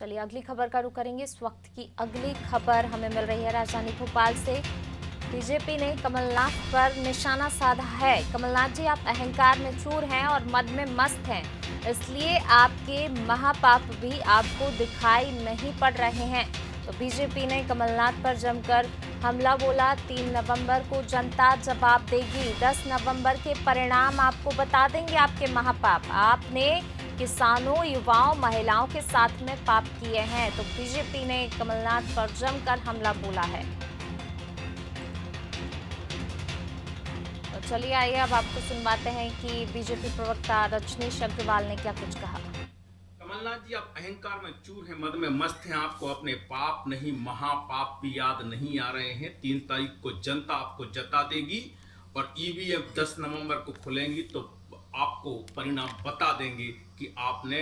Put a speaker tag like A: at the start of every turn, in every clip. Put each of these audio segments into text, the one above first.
A: चलिए अगली खबर का रुख करेंगे। इस वक्त की अगली खबर हमें मिल रही है राजधानी भोपाल से। बीजेपी ने कमलनाथ पर निशाना साधा है। कमलनाथ जी, आप अहंकार में चूर हैं और मद में मस्त हैं, इसलिए आपके महापाप भी आपको दिखाई नहीं पड़ रहे हैं। तो बीजेपी ने कमलनाथ पर जमकर हमला बोला। 3 नवंबर को जनता जवाब देगी। 10 नवंबर के परिणाम आपको बता देंगे आपके महापाप। आपने किसानों, युवाओं, महिलाओं के साथ में पाप किए हैं। तो बीजेपी ने कमलनाथ पर जमकर हमला बोला है। तो चलिए आइए अब आपको सुनवाते हैं कि बीजेपी प्रवक्ता रजनीश अग्रवाल ने क्या कुछ कहा।
B: कमलनाथ जी, आप अहंकार में चूर हैं, मद में मस्त हैं। आपको अपने पाप नहीं, महापाप भी याद नहीं आ रहे हैं। 3 तारीख को जनता आपको जता देगी और ईवीएम 10 नवंबर को खुलेंगी तो आपको परिणाम बता देंगे कि आपने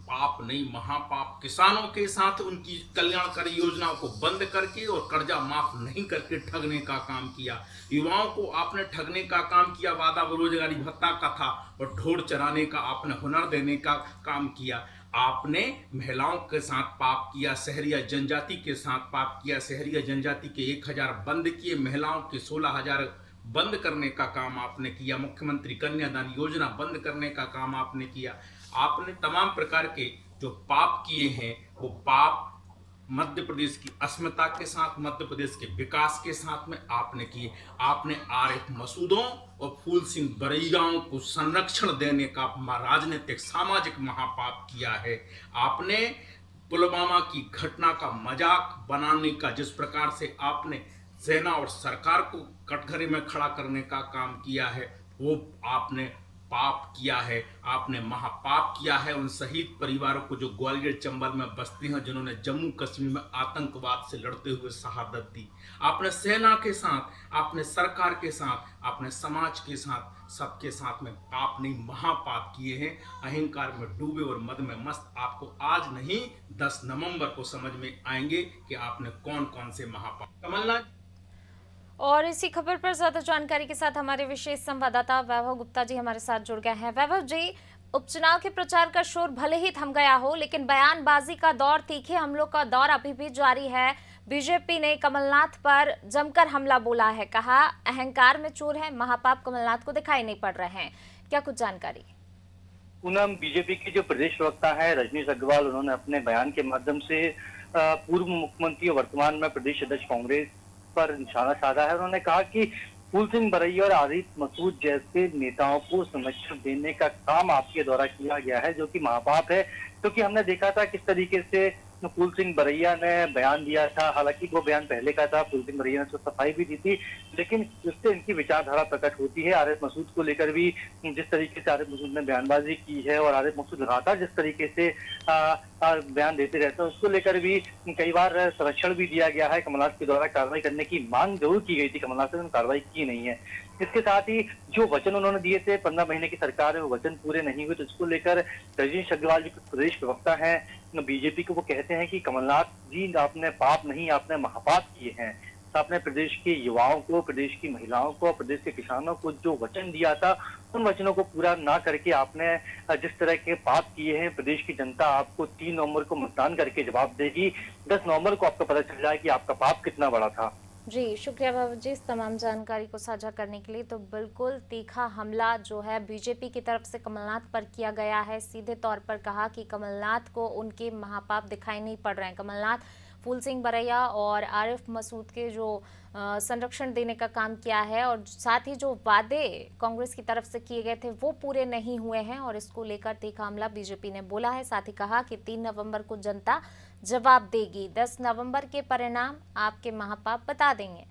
B: पाप नहीं, महापाप किसानों के साथ उनकी कल्याणकारी योजनाओं को बंद करके और कर्जा माफ नहीं करके ठगने का काम किया। युवाओं को आपने ठगने का काम किया, वादा बेरोजगारी भत्ता का था और ढोर चराने का आपने हुनर देने का काम किया। आपने महिलाओं के साथ पाप किया, शहरिया जनजाति के साथ पाप किया। शहरिया जनजाति के 1000 बंद किए, महिलाओं के 16,000 बंद करने का काम आपने किया। मुख्यमंत्री कन्यादान योजना बंद करने का काम आपने किया। आपने तमाम प्रकार के जो पाप किए हैं वो पाप मध्य प्रदेश की अस्मिता के साथ, मध्य प्रदेश के विकास के साथ में आपने किए। आपने आरिफ मसूदों और फूल सिंह बरैयाओं को संरक्षण देने का राजनीतिक सामाजिक महापाप किया है। आपने पुलवामा की घटना का मजाक बनाने का, जिस प्रकार से आपने सेना और सरकार को कटघरे में खड़ा करने का काम किया है, वो आपने पाप किया है। आपने महापाप किया है उन शहीद परिवारों को जो ग्वालियर चंबल में बसते हैं, जिन्होंने जम्मू कश्मीर में आतंकवाद से लड़ते हुए शहादत दी। आपने सेना के साथ, आपने सरकार के साथ, आपने समाज के साथ, सबके साथ में पाप नहीं महापाप किए हैं। अहंकार में डूबे और मद में मस्त आपको आज नहीं 10 नवंबर को समझ में आएंगे कि आपने कौन कौन से महापाप। कमलनाथ।
A: और इसी खबर पर ज्यादा जानकारी के साथ हमारे विशेष संवाददाता वैभव गुप्ता जी हमारे साथ जुड़ गए हैं। वैभव जी, उपचुनाव के प्रचार का शोर भले ही थम गया हो, लेकिन बयानबाजी का दौर, तीखे हमलों का दौर अभी भी जारी है। बीजेपी ने कमलनाथ पर जमकर हमला बोला है, कहा अहंकार में चूर है, महापाप कमलनाथ को दिखाई नहीं पड़ रहे हैं। क्या कुछ जानकारी?
C: पूनम, बीजेपी के जो प्रदेश प्रवक्ता है रजनीश अग्रवाल, उन्होंने अपने बयान के माध्यम से पूर्व मुख्यमंत्री और वर्तमान में प्रदेश अध्यक्ष कांग्रेस पर निशाना साधा है। उन्होंने कहा कि फूल सिंह बरैया और आरिफ मसूद जैसे नेताओं को संरक्षण देने का काम आपके द्वारा किया गया है, जो कि महापाप है। क्योंकि हमने देखा था किस तरीके से फूल सिंह बरैया ने बयान दिया था। हालांकि वो बयान पहले का था, फूल सिंह बरैया ने तो सफाई भी दी थी, लेकिन उससे इनकी विचारधारा प्रकट होती है। आरिफ मसूद को लेकर भी जिस तरीके से आरिफ मसूद ने बयानबाजी की है और आरिफ मसूद लगातार जिस तरीके से बयान देते रहते हैं, उसको लेकर भी कई बार संरक्षण भी दिया गया है। कमलनाथ के द्वारा कार्रवाई करने की मांग जरूर की गई थी, कमलनाथ ने कार्रवाई की नहीं है। इसके साथ ही जो वचन उन्होंने दिए थे 15 महीने की सरकार है, वो वचन पूरे नहीं हुए। तो इसको लेकर रजनीश अग्रवाल जी प्रदेश प्रवक्ता है बीजेपी को, वो कहते हैं कि कमलनाथ जी, आपने पाप नहीं, आपने महापाप किए हैं। आपने प्रदेश के युवाओं को, प्रदेश की महिलाओं को, प्रदेश के किसानों को जो वचन दिया था, उन वचनों को पूरा ना करके आपने जिस तरह के पाप किए हैं, प्रदेश की जनता आपको 3 नवंबर को मतदान करके जवाब देगी। 10 नवंबर को आपको पता चल जाए कि आपका पाप कितना बड़ा था।
A: जी शुक्रिया बाबू जी इस तमाम जानकारी को साझा करने के लिए। तो बिल्कुल तीखा हमला जो है बीजेपी की तरफ से कमलनाथ पर किया गया है। सीधे तौर पर कहा कि कमलनाथ को उनके महापाप दिखाई नहीं पड़ रहे हैं। कमलनाथ फूल सिंह बरैया और आरिफ मसूद के जो संरक्षण देने का काम किया है और साथ ही जो वादे कांग्रेस की तरफ से किए गए थे वो पूरे नहीं हुए हैं, और इसको लेकर तीखा हमला बीजेपी ने बोला है। साथ ही कहा कि 3 नवंबर को जनता जवाब देगी। 10 नवंबर के परिणाम आपके महापाप बता देंगे।